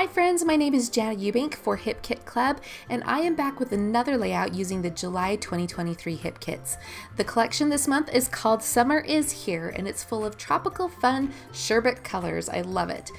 Hi friends, my name is Jana Eubank for Hip Kit Club, and I am back with another layout using the July 2023 Hip Kits. The collection this month is called Summer is Here, and it's full of tropical fun sherbet colors. I love it.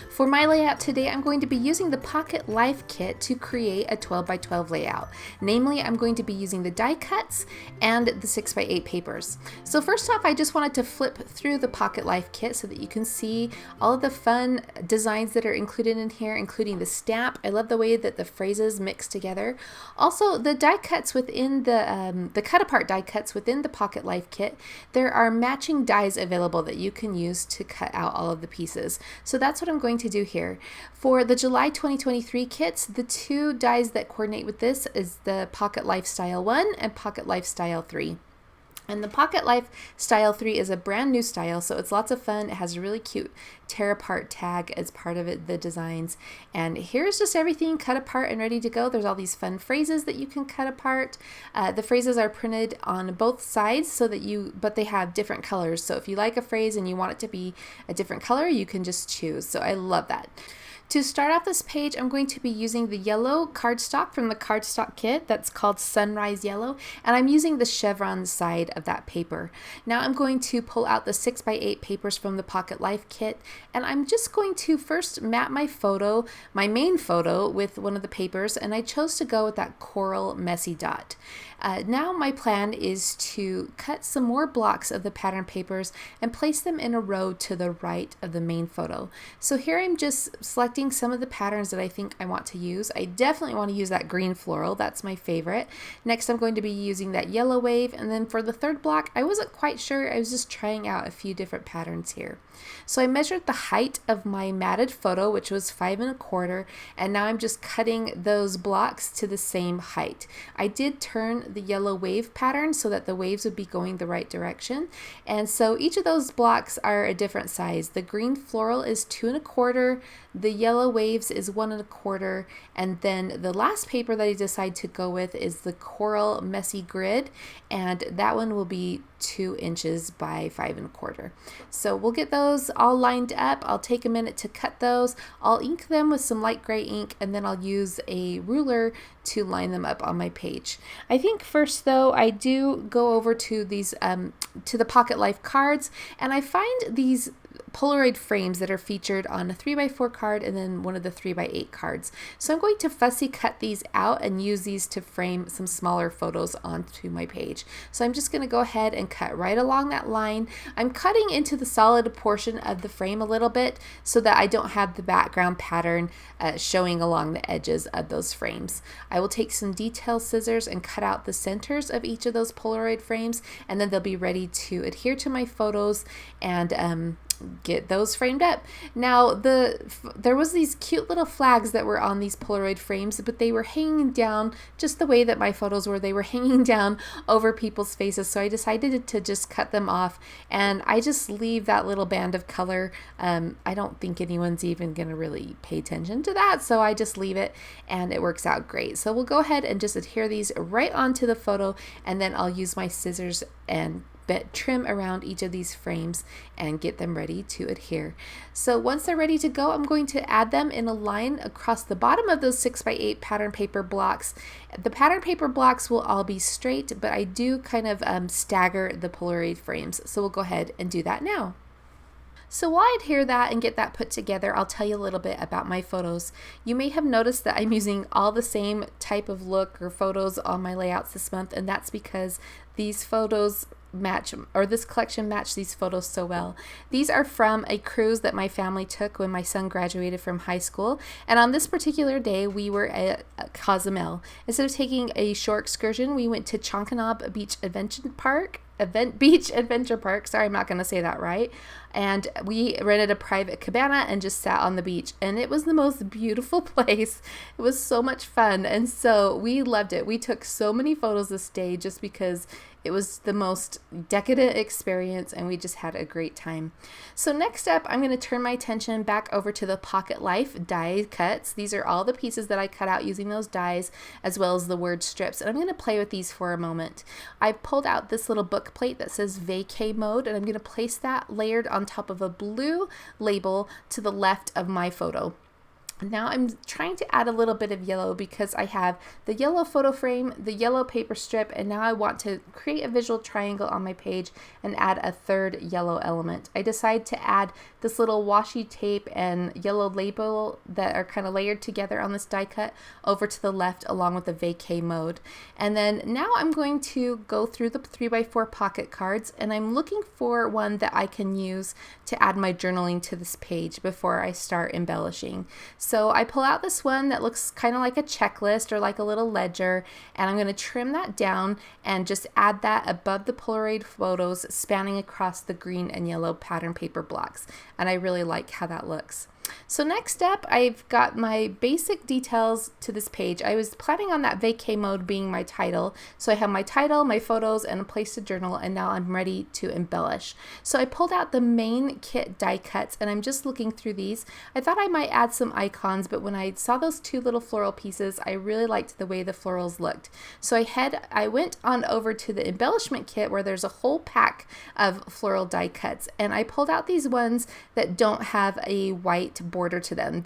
For my layout today, I'm going to be using the Pocket Life Kit to create a 12 by 12 layout. Namely, I'm going to be using the die cuts and the 6 by 8 papers. So first off, I just wanted to flip through the Pocket Life Kit so that you can see all of the fun designs that are included in here, including the stamp. I love the way that the phrases mix together. Also, the die cuts within the cut apart die cuts within the Pocket Life Kit, there are matching dies available that you can use to cut out all of the pieces. So that's what I'm going to do here. For the July 2023 kits, the two dies that coordinate with this is the Pocket Lifestyle 1 and Pocket Lifestyle 3. And the Pocket Life Style 3 is a brand new style, so it's lots of fun. It has a really cute tear apart tag as part of it, the designs. And here's just everything cut apart and ready to go. There's all these fun phrases that you can cut apart. The phrases are printed on both sides so that but they have different colors. So if you like a phrase and you want it to be a different color, you can just choose. So I love that. To start off this page, I'm going to be using the yellow cardstock from the cardstock kit that's called Sunrise Yellow, and I'm using the chevron side of that paper. Now I'm going to pull out the 6 by 8 papers from the Pocket Life kit, and I'm just going to first map my photo, my main photo, with one of the papers, and I chose to go with that coral messy dot. Now my plan is to cut some more blocks of the pattern papers and place them in a row to the right of the main photo. So here I'm just selecting some of the patterns that I think I want to use. I definitely want to use that green floral, that's my favorite. Next I'm going to be using that yellow wave, and then for the third block I wasn't quite sure, I was just trying out a few different patterns here. So I measured the height of my matted photo, which was 5 1/4, and now I'm just cutting those blocks to the same height. I did turn the yellow wave pattern so that the waves would be going the right direction, and so each of those blocks are a different size. The green floral is 2 1/4, the yellow waves is 1 1/4, and then the last paper that I decided to go with is the coral messy grid, and that one will be 2 inches by 5 1/4. So we'll get those all lined up. I'll take a minute to cut those. I'll ink them with some light gray ink, and then I'll use a ruler to line them up on my page. I think first though, I do go over to these to the Pocket Life cards, and I find these Polaroid frames that are featured on a 3 by 4 card and then one of the 3 by 8 cards. So I'm going to fussy cut these out and use these to frame some smaller photos onto my page. So I'm just going to go ahead and cut right along that line. I'm cutting into the solid portion of the frame a little bit so that I don't have the background pattern showing along the edges of those frames. I will take some detail scissors and cut out the centers of each of those Polaroid frames, and then they'll be ready to adhere to my photos and get those framed up. Now there was these cute little flags that were on these Polaroid frames, but they were hanging down just the way that my photos were. They were hanging down over people's faces, so I decided to just cut them off, and I just leave that little band of color. I don't think anyone's even gonna really pay attention to that, so I just leave it, and it works out great. So we'll go ahead and just adhere these right onto the photo, and then I'll use my scissors and trim around each of these frames and get them ready to adhere. So once they're ready to go, I'm going to add them in a line across the bottom of those 6 by 8 pattern paper blocks. The pattern paper blocks will all be straight, but I do kind of stagger the Polaroid frames. So we'll go ahead and do that now. So while I adhere that and get that put together, I'll tell you a little bit about my photos. You may have noticed that I'm using all the same type of look or photos on my layouts this month, and that's because these photos match, or this collection matched these photos so well. These are from a cruise that my family took when my son graduated from high school, and on this particular day we were at Cozumel. Instead of taking a shore excursion, we went to Chonkanab Beach Adventure Park. Sorry, I'm not going to say that right. And we rented a private cabana and just sat on the beach, and it was the most beautiful place. It was so much fun, and so we loved it. We took so many photos this day just because it was the most decadent experience, and we just had a great time. So next up, I'm going to turn my attention back over to the Pocket Life die cuts. These are all the pieces that I cut out using those dies, as well as the word strips, and I'm going to play with these for a moment. I pulled out this little book plate that says vacay mode, and I'm going to place that layered on top of a blue label to the left of my photo. Now I'm trying to add a little bit of yellow because I have the yellow photo frame, the yellow paper strip, and now I want to create a visual triangle on my page and add a third yellow element. I decided to add this little washi tape and yellow label that are kind of layered together on this die cut over to the left along with the vacay mode. And then now I'm going to go through the 3x4 pocket cards, and I'm looking for one that I can use to add my journaling to this page before I start embellishing. So I pull out this one that looks kind of like a checklist or like a little ledger, and I'm going to trim that down and just add that above the Polaroid photos spanning across the green and yellow pattern paper blocks. And I really like how that looks. So next up, I've got my basic details to this page. I was planning on that vacay mode being my title. So I have my title, my photos, and a place to journal, and now I'm ready to embellish. So I pulled out the main kit die cuts, and I'm just looking through these. I thought I might add some icons, but when I saw those two little floral pieces, I really liked the way the florals looked. So I went on over to the embellishment kit where there's a whole pack of floral die cuts, and I pulled out these ones that don't have a white border to them.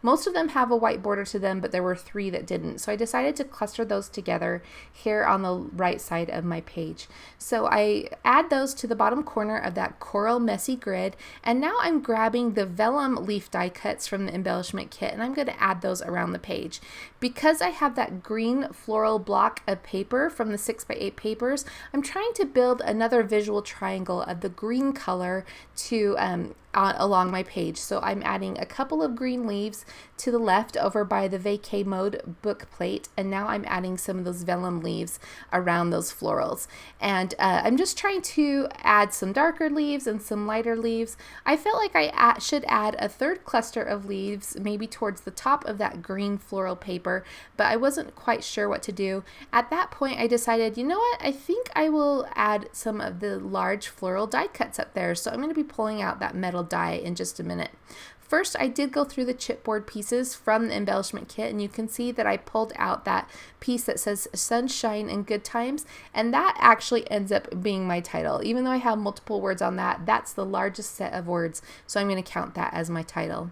Most of them have a white border to them, but there were 3 that didn't. So I decided to cluster those together here on the right side of my page. So I add those to the bottom corner of that coral messy grid, and now I'm grabbing the vellum leaf die cuts from the embellishment kit, and I'm going to add those around the page. Because I have that green floral block of paper from the 6x8 papers, I'm trying to build another visual triangle of the green color to along my page. So I'm adding a couple of green leaves to the left over by the vacay mode book plate, and now I'm adding some of those vellum leaves around those florals. And I'm just trying to add some darker leaves and some lighter leaves. I felt like I should add a third cluster of leaves maybe towards the top of that green floral paper, but I wasn't quite sure what to do. At that point I decided, you know what, I think I will add some of the large floral die cuts up there. So I'm going to be pulling out that metal die in just a minute. First, I did go through the chipboard pieces from the embellishment kit, and you can see that I pulled out that piece that says sunshine and good times, and that actually ends up being my title. Even though I have multiple words on that, that's the largest set of words, so I'm going to count that as my title.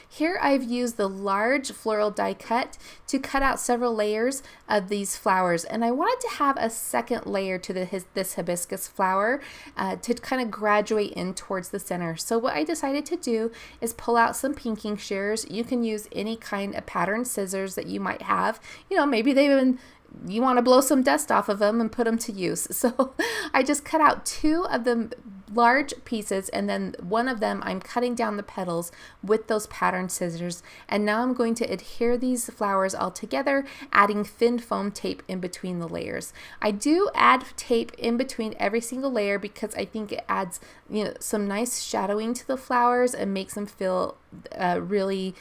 Here I've used the large floral die cut to cut out several layers of these flowers, and I wanted to have a second layer to this hibiscus flower to kind of graduate in towards the center. So what I decided to do is pull out some pinking shears. You can use any kind of pattern scissors that you might have. You know, maybe you want to blow some dust off of them and put them to use. So I just cut out 2 of the large pieces, and then one of them I'm cutting down the petals with those pattern scissors, and now I'm going to adhere these flowers all together, adding thin foam tape in between the layers. I do add tape in between every single layer because I think it adds, you know, some nice shadowing to the flowers and makes them feel really,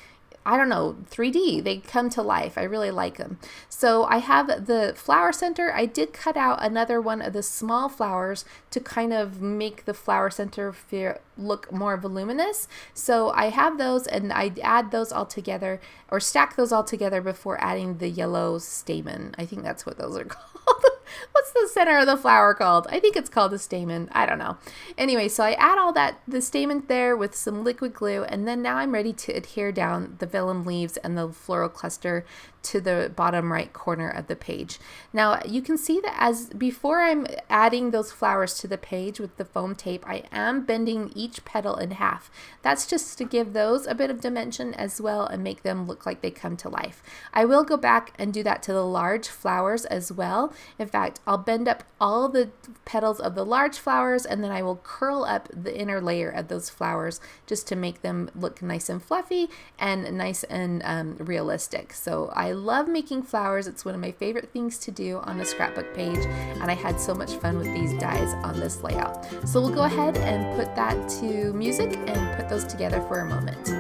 I don't know, 3D. They come to life. I really like them. So I have the flower center. I did cut out another one of the small flowers to kind of make the flower center look more voluminous. So I have those, and I add those all together, or stack those all together before adding the yellow stamen. I think that's what those are called. What's the center of the flower called? I think it's called a stamen. I don't know. Anyway, so I add all the stamen there with some liquid glue, and then now I'm ready to adhere down the vellum leaves and the floral cluster to the bottom right corner of the page. Now you can see that as before I'm adding those flowers to the page with the foam tape, I am bending each petal in half. That's just to give those a bit of dimension as well and make them look like they come to life. I will go back and do that to the large flowers as well. In fact, I'll bend up all the petals of the large flowers, and then I will curl up the inner layer of those flowers just to make them look nice and fluffy and nice and realistic. So I love making flowers. It's one of my favorite things to do on the scrapbook page, and I had so much fun with these dies on this layout. So we'll go ahead and put that to music and put those together for a moment.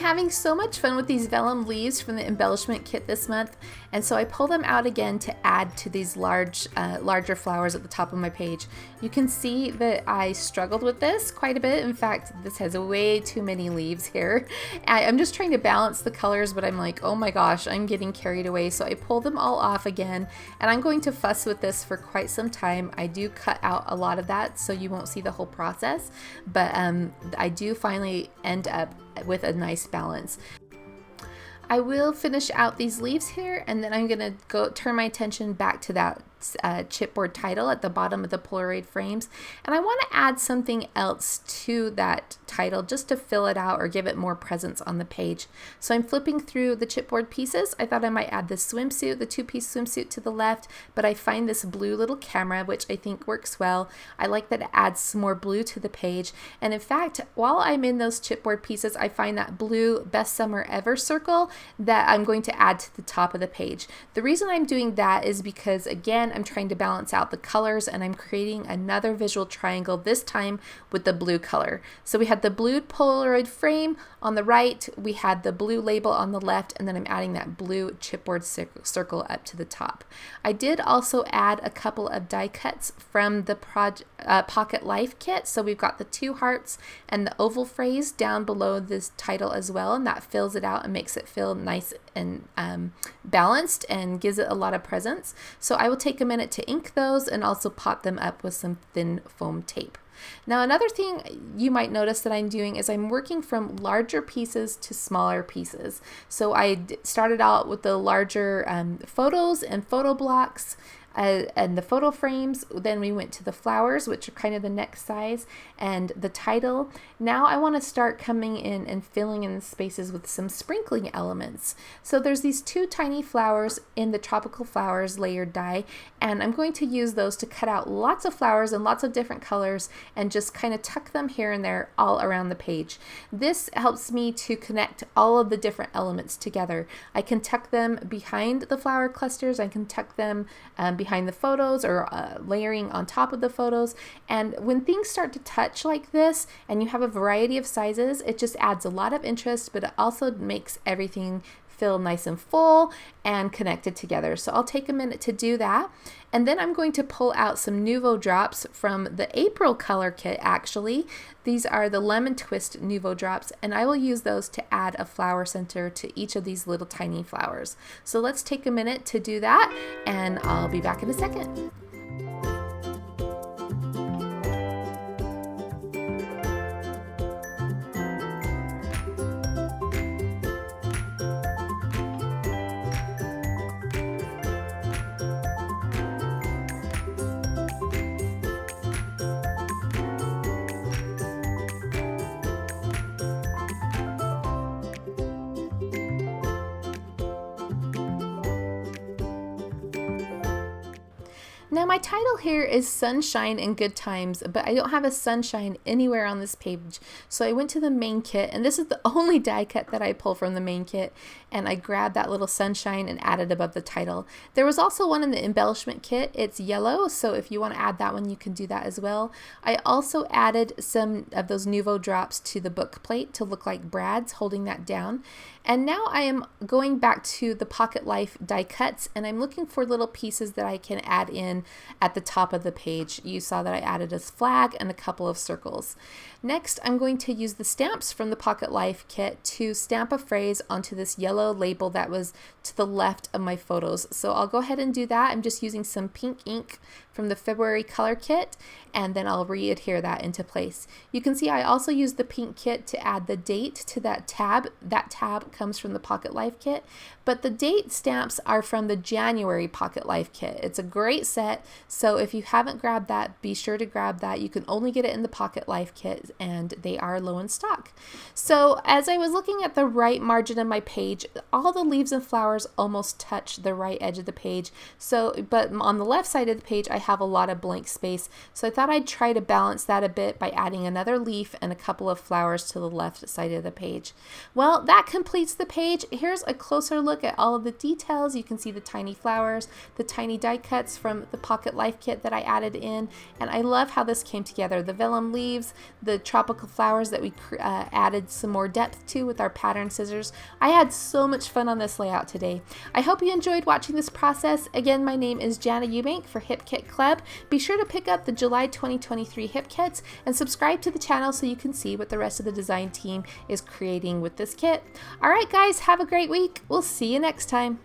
having so much fun with these vellum leaves from the embellishment kit this month, and so I pull them out again to add to these larger flowers at the top of my page. You can see that I struggled with this quite a bit. In fact, this has way too many leaves here. I'm just trying to balance the colors, but I'm like, oh my gosh, I'm getting carried away. So I pull them all off again, and I'm going to fuss with this for quite some time. I do cut out a lot of that so you won't see the whole process, but I do finally end up with a nice balance. I will finish out these leaves here, and then I'm gonna go turn my attention back to that chipboard title at the bottom of the Polaroid frames, and I want to add something else to that title just to fill it out or give it more presence on the page. So I'm flipping through the chipboard pieces. I thought I might add the swimsuit, the two-piece swimsuit to the left, but I find this blue little camera, which I think works well. I like that it adds some more blue to the page, and in fact, while I'm in those chipboard pieces, I find that blue Best Summer Ever circle that I'm going to add to the top of the page. The reason I'm doing that is because, again, I'm trying to balance out the colors, and I'm creating another visual triangle, this time with the blue color. So we had the blue Polaroid frame on the right, we had the blue label on the left, and then I'm adding that blue chipboard circle up to the top. I did also add a couple of die cuts from the Pocket Life kit. So we've got the 2 hearts and the oval phrase down below this title as well, and that fills it out and makes it feel nice and balanced and gives it a lot of presence. So I will take a minute to ink those and also pot them up with some thin foam tape. Now, another thing you might notice that I'm doing is I'm working from larger pieces to smaller pieces. So I started out with the larger photos and photo blocks and the photo frames. Then we went to the flowers, which are kind of the next size, and the title. Now I want to start coming in and filling in the spaces with some sprinkling elements. So there's these 2 tiny flowers in the Tropical Flowers layered die, and I'm going to use those to cut out lots of flowers in lots of different colors and just kind of tuck them here and there all around the page. This helps me to connect all of the different elements together. I can tuck them behind the flower clusters, I can tuck them behind the photos, or layering on top of the photos. And when things start to touch like this and you have a variety of sizes, it just adds a lot of interest, but it also makes everything feel nice and full and connected together. So I'll take a minute to do that. And then I'm going to pull out some Nouveau drops from the April color kit, actually. These are the Lemon Twist Nouveau drops, and I will use those to add a flower center to each of these little tiny flowers. So let's take a minute to do that, and I'll be back in a second. Now my title here is Sunshine and Good Times, but I don't have a sunshine anywhere on this page. So I went to the main kit, and this is the only die cut that I pull from the main kit, and I grabbed that little sunshine and added above the title. There was also one in the embellishment kit. It's yellow, so if you want to add that one, you can do that as well. I also added some of those Nouveau drops to the book plate to look like brads holding that down. And now I am going back to the Pocket Life die cuts, and I'm looking for little pieces that I can add in at the top of the page. You saw that I added a flag and a couple of circles. Next, I'm going to use the stamps from the Pocket Life kit to stamp a phrase onto this yellow label that was to the left of my photos. So I'll go ahead and do that. I'm just using some pink ink from the February color kit, and then I'll re-adhere that into place. You can see I also used the pink kit to add the date to that tab. That tab comes from the Pocket Life kit, but the date stamps are from the January Pocket Life kit. It's a great set, so if you haven't grabbed that, be sure to grab that. You can only get it in the Pocket Life kit, and they are low in stock. So as I was looking at the right margin of my page, all the leaves and flowers almost touch the right edge of the page. But on the left side of the page, I have a lot of blank space. So I thought I'd try to balance that a bit by adding another leaf and a couple of flowers to the left side of the page. Well, that completes the page. Here's a closer look at all of the details. You can see the tiny flowers, the tiny die cuts from the pocket life kit that I added in, and I love how this came together. The vellum leaves, the tropical flowers that we added some more depth to with our pattern scissors. I had so much fun on this layout today. I hope you enjoyed watching this process. Again, my name is Jana Eubank for Hip Kit Club. Be sure to pick up the July 2023 hip kits and subscribe to the channel so you can see what the rest of the design team is creating with this kit. All right, guys, have a great week. We'll see you next time.